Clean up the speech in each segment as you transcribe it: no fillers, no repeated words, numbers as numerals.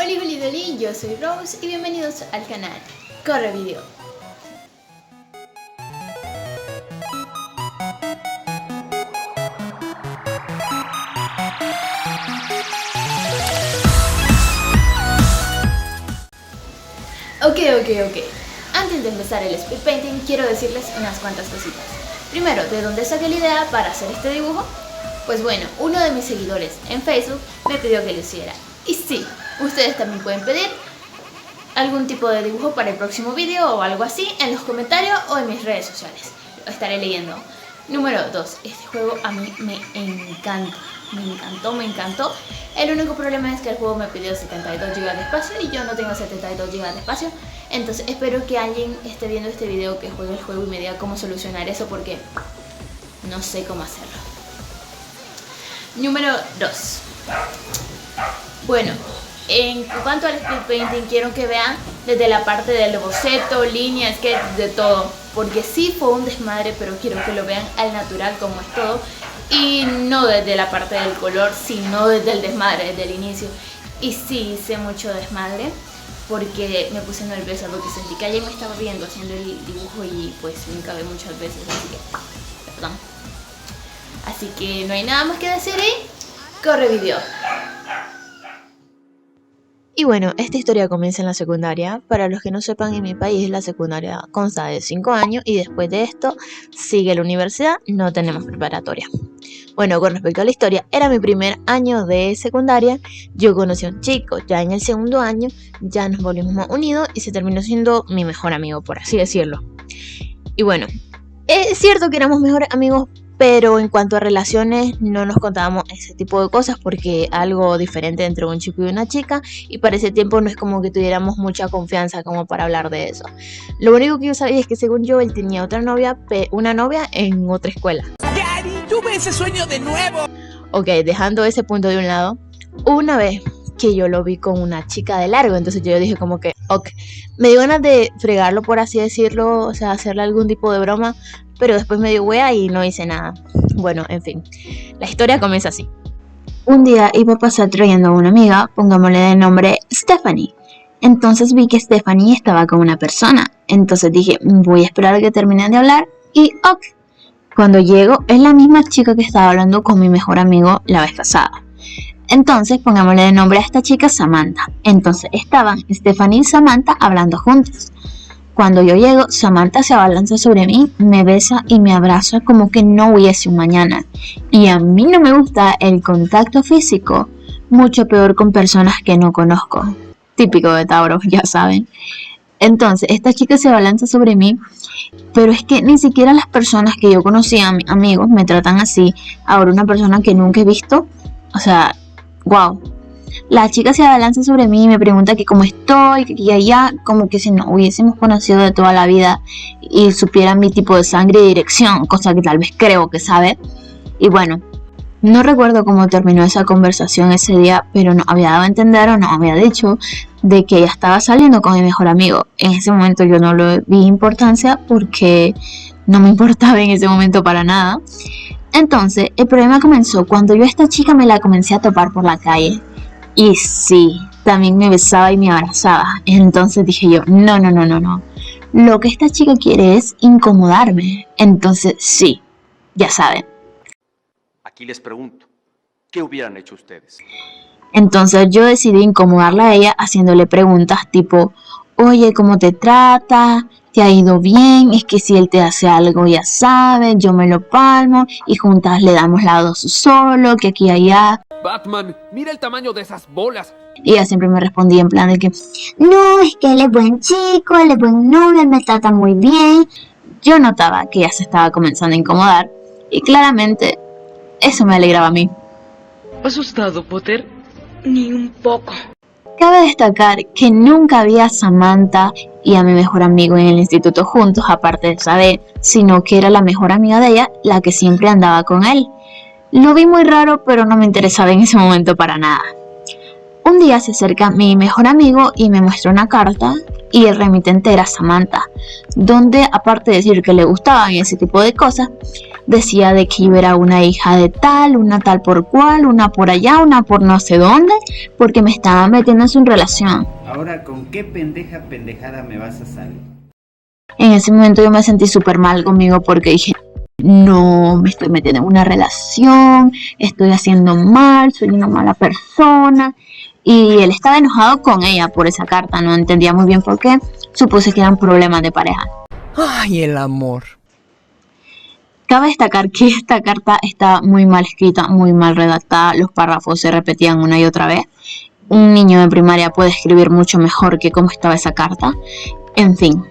Hola, yo soy Rose y bienvenidos al canal Corre Video. Ok. Antes de empezar el speed painting quiero decirles unas cuantas cositas. Primero, ¿de dónde saqué la idea para hacer este dibujo? Pues bueno, uno de mis seguidores en Facebook me pidió que lo hiciera. Y sí, ustedes también pueden pedir algún tipo de dibujo para el próximo video o algo así en los comentarios o en mis redes sociales. Lo estaré leyendo. Número 2. Este juego a mí me encanta. Me encantó. El único problema es que el juego me pidió 72 GB de espacio y yo no tengo 72 GB de espacio. Entonces espero que alguien esté viendo este video que juegue el juego y me diga cómo solucionar eso porque no sé cómo hacerlo. Número 2. Bueno, en cuanto al speed painting quiero que vean desde la parte del boceto, líneas, sketch, de todo. Porque sí fue un desmadre, pero quiero que lo vean al natural como es todo. Y no desde la parte del color, sino desde el desmadre, desde el inicio. Y sí hice mucho desmadre porque me puse nerviosa porque sentí que alguien me estaba viendo haciendo el dibujo y pues me acabé muchas veces, así que perdón. Así que no hay nada más que decir y corre video. Y bueno, esta historia comienza en la secundaria. Para los que no sepan, en mi país la secundaria consta de 5 años y después de esto sigue la universidad, no tenemos preparatoria. Bueno, con respecto a la historia, era mi primer año de secundaria, yo conocí a un chico, ya en el segundo año ya nos volvimos más unidos y se terminó siendo mi mejor amigo, por así decirlo. Y bueno, es cierto que éramos mejores amigos, pero en cuanto a relaciones no nos contábamos ese tipo de cosas porque algo diferente entre un chico y una chica y para ese tiempo no es como que tuviéramos mucha confianza como para hablar de eso. Lo único que yo sabía es que según yo él tenía una novia en otra escuela. Daddy, tuve ese sueño de nuevo. Ok, dejando ese punto de un lado, una vez que yo lo vi con una chica de largo, entonces yo dije como que ok, me dio ganas de fregarlo por así decirlo, o sea, hacerle algún tipo de broma, pero después me dio wea y no hice nada. Bueno, en fin, la historia comienza así. Un día iba a pasar trayendo a una amiga, pongámosle de nombre Stephanie. Entonces vi que Stephanie estaba con una persona, entonces dije voy a esperar a que terminen de hablar y ok. Cuando llego es la misma chica que estaba hablando con mi mejor amigo la vez pasada. Entonces pongámosle de nombre a esta chica Samantha. Entonces estaban Stephanie y Samantha hablando juntas. Cuando yo llego, Samantha se abalanza sobre mí, me besa y me abraza como que no hubiese un mañana. Y a mí no me gusta el contacto físico, mucho peor con personas que no conozco. Típico de Tauro, ya saben. Entonces esta chica se abalanza sobre mí, pero es que ni siquiera las personas que yo conocía, mis amigos, me tratan así. Ahora una persona que nunca he visto, o sea, wow. La chica se abalanza sobre mí y me pregunta que cómo estoy, que aquí y allá, como que si nos hubiésemos conocido de toda la vida y supiera mi tipo de sangre y dirección, cosa que tal vez creo que sabe. Y bueno, no recuerdo cómo terminó esa conversación ese día, pero nos había dado a entender o nos había dicho de que ella estaba saliendo con mi mejor amigo. En ese momento yo no le vi importancia porque no me importaba en ese momento para nada. Entonces el problema comenzó cuando yo a esta chica me la comencé a topar por la calle. Y sí, también me besaba y me abrazaba. Entonces dije yo, no. Lo que esta chica quiere es incomodarme. Entonces sí, ya saben. Aquí les pregunto, ¿qué hubieran hecho ustedes? Entonces yo decidí incomodarla a ella haciéndole preguntas tipo, oye, ¿cómo te trata? ¿Te ha ido bien? Es que si él te hace algo ya sabes, yo me lo palmo y juntas le damos lado solo, que aquí y allá. Batman, mira el tamaño de esas bolas. Y ella siempre me respondía en plan de que no, es que él es buen chico, él es buen novio, él me trata muy bien. Yo notaba que ella se estaba comenzando a incomodar y claramente eso me alegraba a mí. ¿Asustado, Potter? Ni un poco. Cabe destacar que nunca vi a Samantha y a mi mejor amigo en el instituto juntos, aparte de saber, sino que era la mejor amiga de ella la que siempre andaba con él. Lo vi muy raro, pero no me interesaba en ese momento para nada. Un día se acerca mi mejor amigo y me muestra una carta y el remitente era Samantha, donde aparte de decir que le gustaban ese tipo de cosas, decía de que yo era una hija de tal, una tal por cual, una por allá, una por no sé dónde, porque me estaba metiendo en su relación. Ahora, ¿con qué pendejada me vas a salir? En ese momento yo me sentí súper mal conmigo porque dije, no, me estoy metiendo en una relación, estoy haciendo mal, soy una mala persona. Y él estaba enojado con ella por esa carta, no entendía muy bien por qué, supuse que eran problemas de pareja. Ay, el amor. Cabe destacar que esta carta está muy mal escrita, muy mal redactada, los párrafos se repetían una y otra vez. Un niño de primaria puede escribir mucho mejor que cómo estaba esa carta. En fin.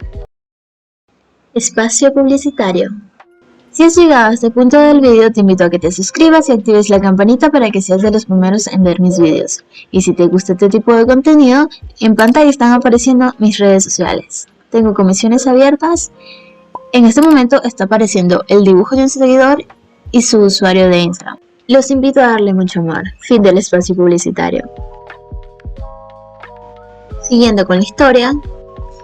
Espacio publicitario. Si has llegado a este punto del video, te invito a que te suscribas y actives la campanita para que seas de los primeros en ver mis videos. Y si te gusta este tipo de contenido, en pantalla están apareciendo mis redes sociales. Tengo comisiones abiertas. En este momento está apareciendo el dibujo de un seguidor y su usuario de Instagram. Los invito a darle mucho amor. Fin del espacio publicitario. Siguiendo con la historia,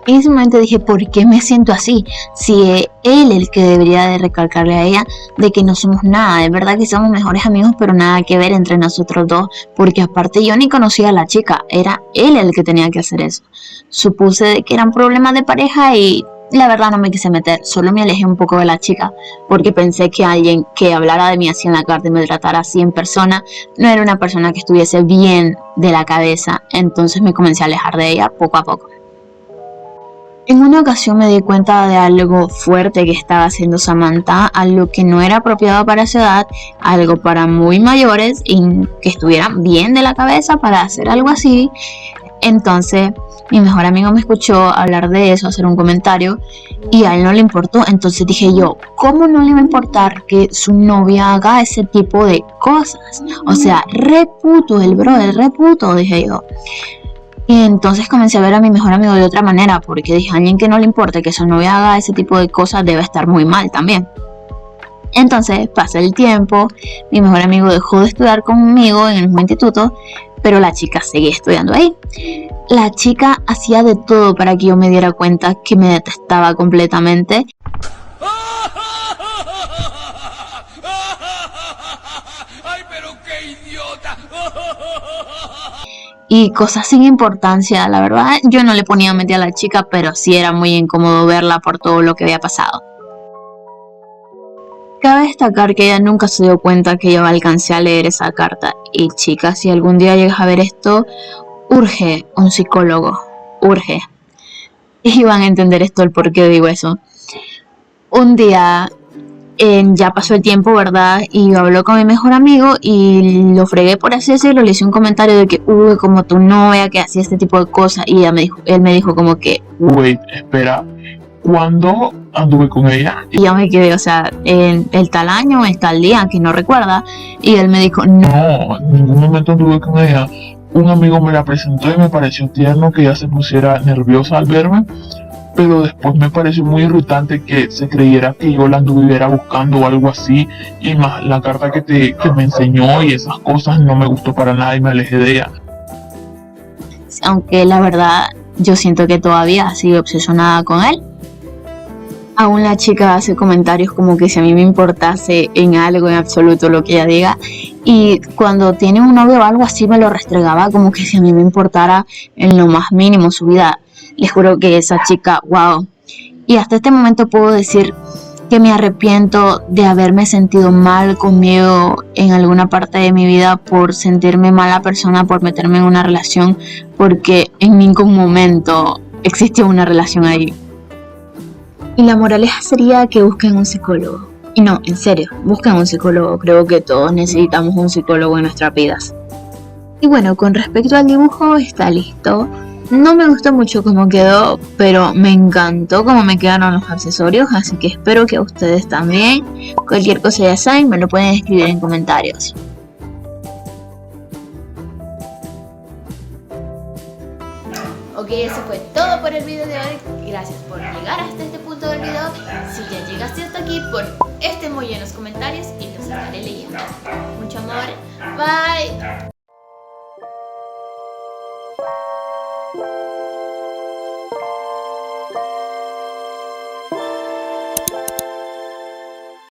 en ese momento dije, ¿por qué me siento así? Si es él el que debería de recalcarle a ella de que no somos nada. Es verdad que somos mejores amigos, pero nada que ver entre nosotros dos. Porque aparte yo ni conocía a la chica, era él el que tenía que hacer eso. Supuse de que eran problemas de pareja y la verdad no me quise meter. Solo me alejé un poco de la chica porque pensé que alguien que hablara de mí así en la carta y me tratara así en persona no era una persona que estuviese bien de la cabeza. Entonces me comencé a alejar de ella poco a poco. En una ocasión me di cuenta de algo fuerte que estaba haciendo Samantha, algo que no era apropiado para esa edad, algo para muy mayores y que estuvieran bien de la cabeza para hacer algo así. Entonces mi mejor amigo me escuchó hablar de eso, hacer un comentario y a él no le importó. Entonces dije yo, ¿cómo no le va a importar que su novia haga ese tipo de cosas? O sea, reputo el brother, reputo, dije yo. Y entonces comencé a ver a mi mejor amigo de otra manera, porque dije, a alguien que no le importe que su novia haga ese tipo de cosas debe estar muy mal también. Entonces pasa el tiempo, mi mejor amigo dejó de estudiar conmigo en el mismo instituto, pero la chica seguía estudiando ahí. La chica hacía de todo para que yo me diera cuenta que me detestaba completamente. ¡Ay, pero qué idiota! Y cosas sin importancia, la verdad yo no le ponía mente a la chica, pero sí era muy incómodo verla por todo lo que había pasado. Cabe destacar que ella nunca se dio cuenta que yo alcancé a leer esa carta. Y chicas, si algún día llegas a ver esto, urge un psicólogo, urge. Y van a entender esto, el por qué digo eso. Un día ya pasó el tiempo, ¿verdad? Y yo hablé con mi mejor amigo y lo fregué, por así decirlo. Le hice un comentario de que, uy, como tu novia que hacía este tipo de cosas. Y él me dijo como que, wait, espera, ¿cuándo anduve con ella? y yo me quedé, o sea, en el tal año, el tal día, que no recuerda. Y él me dijo, no. No, en ningún momento anduve con ella. Un amigo me la presentó y me pareció tierno que ella se pusiera nerviosa al verme, pero después me pareció muy irritante que se creyera que yo la anduviera buscando o algo así, y más la carta que me enseñó y esas cosas no me gustó para nada y me alejé de ella. Aunque la verdad yo siento que todavía sigo obsesionada con él. Aún la chica hace comentarios como que si a mí me importase en algo en absoluto lo que ella diga, y cuando tiene un novio o algo así me lo restregaba como que si a mí me importara en lo más mínimo su vida. Les juro que esa chica, wow. Y hasta este momento puedo decir que me arrepiento de haberme sentido mal conmigo en alguna parte de mi vida por sentirme mala persona, por meterme en una relación, porque en ningún momento existió una relación ahí. Y la moraleja sería que busquen un psicólogo. Y no, en serio, busquen un psicólogo. Creo que todos necesitamos un psicólogo en nuestras vidas. Y bueno, con respecto al dibujo, está listo. No me gustó mucho cómo quedó, pero me encantó cómo me quedaron los accesorios, así que espero que a ustedes también. Cualquier cosa ya saben, me lo pueden escribir en comentarios. Ok, eso fue todo por el video de hoy. Gracias por llegar hasta este punto del video. Si ya llegaste hasta aquí, pon este emoji en los comentarios y los estaré leyendo. Mucho amor. Bye.